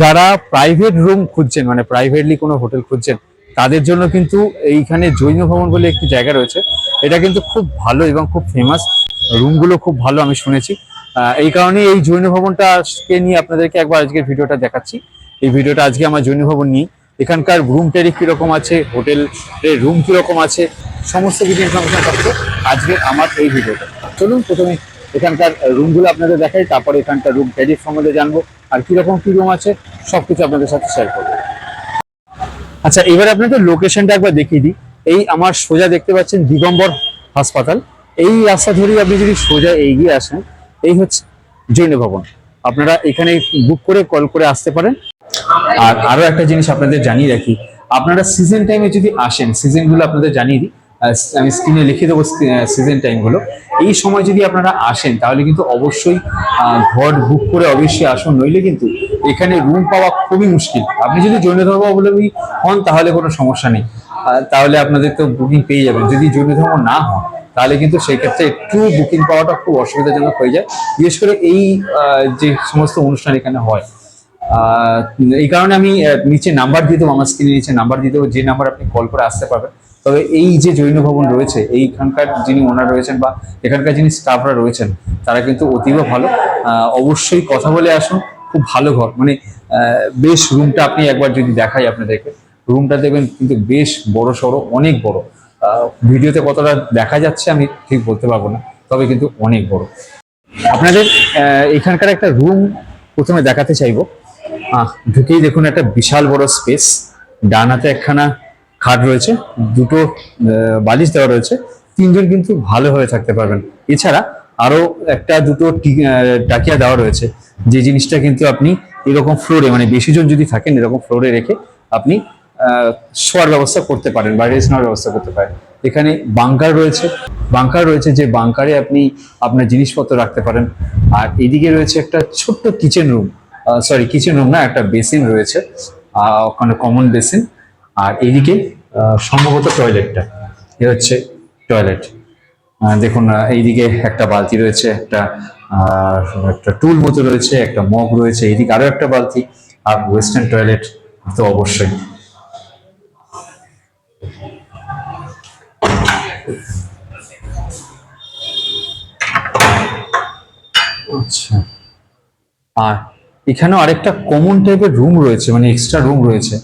যারা private room খুঁজছেন, মানে প্রাইভেটলি কোনো হোটেল খুঁজছেন, তাদের জন্য কিন্তু এইখানে জৈন ভবন বলে একটি জায়গা রয়েছে। এটা কিন্তু খুব ভালো এবং খুব ফেমাস, রুমগুলো খুব ভালো আমি শুনেছি। এই কারণে এই জৈন ভবনটা আজকে নিয়ে আপনাদেরকে একবার আজকের ভিডিওটা দেখাচ্ছি। এই ভিডিওটা আজকে আমার জৈন ভবন নিয়ে, এখানকার রুম ট্যারিফ কিরকম আছে, হোটেলের রুম কিরকম আছে, সমস্ত কিছু ইনফরমেশন থাকছে আজকে আমার এই ভিডিওটা। চলুন প্রথমে এখানকার রুমগুলো আপনাদের দেখাই, তারপরে এখানকার রুম ট্যারিফ সম্বন্ধে জানবো, আর কিরকম কি রুম আছে সবকিছু আপনাদের সাথে শেয়ার করবো। আচ্ছা, এবার আপনাদের লোকেশনটা একবার দেখিয়ে দিই। এই আমার সোজা দেখতে পাচ্ছেন দিগম্বর হাসপাতাল, এই রাস্তা ধরেই আপনি যদি সোজা এগিয়ে আসেন, এই হচ্ছে জৈন ভবন। আপনারা এখানে বুক করে কল করে আসতে পারেন। আর আরো একটা জিনিস আপনাদের জানিয়ে রাখি, আপনারা সিজন টাইমে যদি আসেন, সিজনগুলো আপনাদের জানিয়ে দিই, আমি স্ক্রিনে লিখে দেবো সিজন টাইমগুলো। এই সময় যদি আপনারা আসেন তাহলে কিন্তু অবশ্যই ঘর বুক করে অবশ্যই আসুন, নইলে কিন্তু এখানে রুম পাওয়া খুবই মুশকিল। আপনি যদি জৈন ধর্মাবলম্বী হন তাহলে কোনো সমস্যা নেই, তাহলে আপনাদের তো বুকিং পেয়ে যাবেন। যদি জৈন ধর্ম না হন তাহলে কিন্তু সেই ক্ষেত্রে একটু বুকিং পাওয়াটা খুব অসুবিধাজনক হয়ে যায়, বিশেষ করে এই যে সমস্ত অনুষ্ঠান এখানে হয়। এই কারণে আমি নিচে নাম্বার দিয়ে দেবো, আমার স্ক্রিনে নিচে নাম্বার দিয়ে দেবো, যে নাম্বার আপনি কল করে আসতে পারবেন। তবে এই যে জৈন ভবন রয়েছে, এইখানকার যিনি ওনার রয়েছেন বা এখানকার যিনি স্টাফরা রয়েছেন, তারা কিন্তু অতীব ভালো। অবশ্যই কথা বলে আসুন, খুব ভালো ঘর, মানে বেশ রুমটা আপনি একবার যদি দেখাই আপনাদেরকে, রুমটা দেখবেন কিন্তু বেশ বড় সড়ো, অনেক বড়। ভিডিওতে কতটা দেখা যাচ্ছে আমি ঠিক বলতে পারবো না, তবে কিন্তু অনেক বড়। আপনাদের এখানকার একটা রুম প্রথমে দেখাতে চাইবো। ঢুকেই দেখুন একটা বিশাল বড় স্পেস, ডান হাতে একখানা খাট রয়েছে, দুটো বালিশ দেওয়া রয়েছে, তিনজন কিন্তু ভালোভাবে থাকতে পারবেন। এছাড়া আরো একটা দুটো টাকিয়া দেওয়া রয়েছে, যে জিনিসটা কিন্তু আপনি এরকম ফ্লোরে, মানে বেশি জন যদি থাকেন এরকম ফ্লোরে রেখে আপনি শোয়ার ব্যবস্থা করতে পারেন বা রেস্ট নেওয়ার ব্যবস্থা করতে পারেন। এখানে বাংকার রয়েছে, যে বাংকারে আপনি আপনার জিনিসপত্র রাখতে পারেন। আর এদিকে রয়েছে একটা ছোট্ট কিচেন রুম, কিচেন রুম না, একটা বেসিন রয়েছে, ওখানে কমন বেসিন। আর এইদিকে সম্ভবত টয়লেটটা, এ হচ্ছে টয়লেট। দেখুন এইদিকে একটা বালতি রয়েছে, একটা টুল মতো রয়েছে, একটা মগ রয়েছে, এইদিকে আরো একটা বালতি, আর ওয়েস্টার্ন টয়লেট তো অবশ্যই। আচ্ছা, আর এখানেও আরেকটা কমন টাইপের রুম রয়েছে, মানে এক্সট্রা রুম রয়েছে,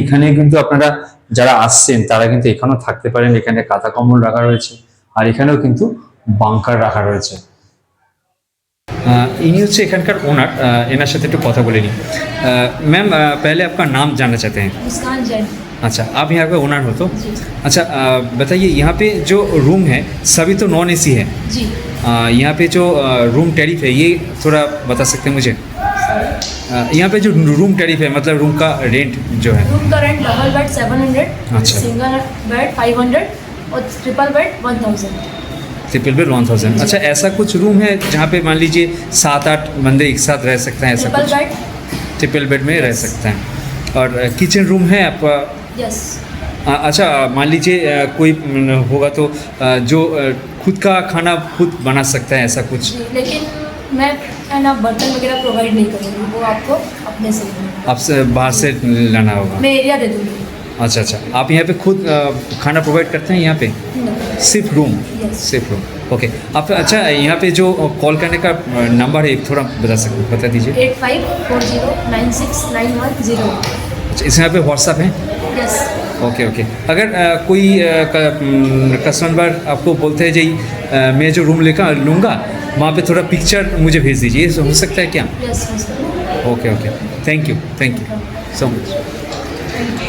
এখানে কিন্তু আপনারা যারা আসছেন তারা কিন্তু এখানেও থাকতে পারেন। এখানে কাঁথা কম্বল রাখা রয়েছে, আর এখানেও কিন্তু বাংকার রাখা রয়েছে। इन्हीं से एखानकार ओनर एनार साथे एकटु कथा बोले नी। मैम पहले आपका नाम जानना चाहते हैं। मुस्कान जैन। अच्छा, आप यहाँ पे ओनर हो तो? अच्छा, बताइए यहाँ पे जो रूम है सभी तो नॉन एसी है जी। यहाँ पे जो रूम टैरिफ है ये थोड़ा बता सकते हैं मुझे? यहाँ पे जो रूम टैरिफ है, मतलब रूम का रेंट जो है? रूम का रेंट डबल बेड 700, अच्छा, सिंगल बेड 500 और ट्रिपल बेड 1000। Triple bed 1000। अच्छा, ऐसा कुछ रूम है जहाँ पे मान लीजिए 7-8 बंदे एक साथ रह सकते हैं? ऐसा ट्रिपल कुछ बेड, ट्रिपल बेड में रह सकते हैं। और किचन रूम है आपका? यस। अच्छा, मान लीजिए कोई होगा तो जो खुद का खाना खुद बना सकता है, ऐसा कुछ? लेकिन मैं है ना बर्तन वगैरह प्रोवाइड नहीं करूँगी, वो आपको अपने से आपसे बाहर से लाना होगा? मैं एरिया दे दूँगी। अच्छा अच्छा, आप यहाँ पे खुद खाना प्रोवाइड करते हैं यहाँ पे? सिर्फ रूम? सिर्फ रूम, ओके। आप अच्छा, यहाँ पे जो कॉल करने का नंबर है थोड़ा बता दीजिए। 8540969101। अच्छा, इस यहाँ पे व्हाट्सअप है? यस। Okay okay. अगर कोई कस्टमर आपको बोलते हैं जी मैं जो रूम लेकर लूँगा वहाँ पे थोड़ा पिक्चर मुझे भेज दीजिए, ये हो सकता है क्या? Yes. Okay okay, thank you so much.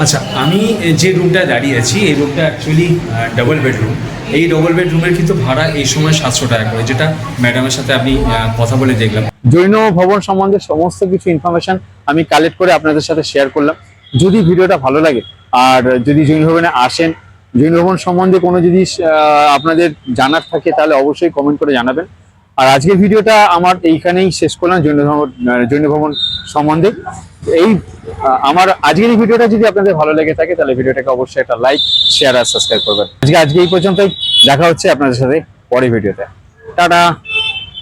আচ্ছা, আমি যে রুমটা দাঁড়িয়ে আছি এই রুমটা অ্যাকচুয়ালি ডবল বেডরুম। এই ডবল বেডরুমের কিন্তু ভাড়া এই সময় 700 টাকা করে, যেটা ম্যাডামের সাথে আমি কথা বলে দেখলাম। জৈন ভবন সম্বন্ধে সমস্ত কিছু ইনফরমেশন আমি কালেক্ট করে আপনাদের সাথে শেয়ার করলাম। যদি ভিডিওটা ভালো লাগে আর যদি জৈন ভবনে আসেন, জৈন ভবন সম্বন্ধে কোনো যদি আপনাদের জানার থাকে তাহলে অবশ্যই কমেন্ট করে জানাবেন। আর আজকের ভিডিওটা আমার এইখানেই শেষ করলাম জৈন ভবন সম্বন্ধে। এই আমার আজকের এই ভিডিওটা যদি আপনাদের ভালো লেগে থাকে তাহলে ভিডিওটাকে অবশ্যই একটা লাইক, শেয়ার আর সাবস্ক্রাইব করবেন। আজকে এই পর্যন্তই, দেখা হচ্ছে আপনাদের সাথে পরের ভিডিওতে। টাটা।